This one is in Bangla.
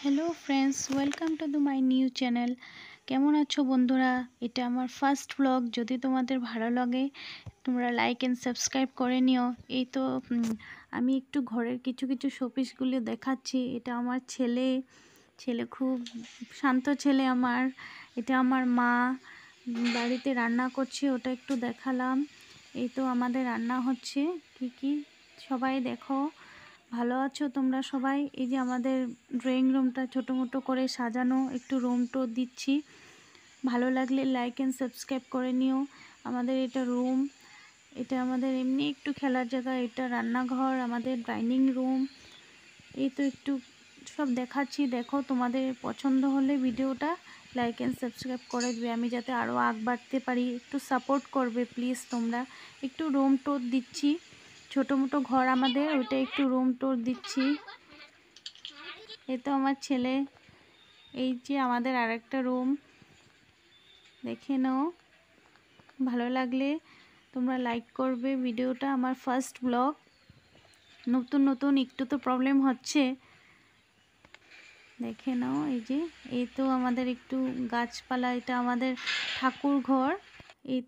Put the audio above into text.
Hello friends, welcome to my new channel. কেমন আছো বন্ধুরা? এটা আমার ফার্স্ট ব্লগ। যদি তোমাদের ভালো লাগে তোমরা লাইক অ্যান্ড সাবস্ক্রাইব করে নিও। এই তো আমি একটু ঘরের কিছু কিছু শোপিসগুলো দেখাচ্ছি। এটা আমার ছেলে খুব শান্ত ছেলে আমার। এটা আমার মা বাড়িতে রান্না করছে, ওটা একটু দেখালাম। এই তো আমাদের রান্না হচ্ছে কি সবাই দেখো। ভালো আছো তোমরা সবাই? এই যে আমাদের ড্রয়িং রুমটা ছোটো মোটো করে সাজানো, একটু রুম টোর দিচ্ছি। ভালো লাগলে লাইক অ্যান্ড সাবস্ক্রাইব করে নিও। আমাদের এটা রুম, এটা আমাদের এমনি একটু খেলার জায়গা, এটা রান্নাঘর, আমাদের ডাইনিং রুম। এই তো একটু সব দেখাচ্ছি, দেখো। তোমাদের পছন্দ হলে ভিডিওটা লাইক অ্যান্ড সাবস্ক্রাইব করে দেবে, আমি যাতে আরও আগ বাড়তে পারি। একটু সাপোর্ট করবে প্লিজ তোমরা। একটু রুম টোর দিচ্ছি, ছোটো মোটো ঘর আমাদের, ওইটা একটু রুম টোর দিচ্ছি। এই তো আমার ছেলে। এই যে আমাদের আরেকটা রুম, দেখে নাও। ভালো লাগলে তোমরা লাইক করবে ভিডিওটা। আমার ফার্স্ট ব্লগ, নতুন একটু তো প্রবলেম হচ্ছে, দেখে নাও। এই যে এই তো আমাদের একটু গাছপালা, এটা আমাদের ঠাকুর ঘর। এই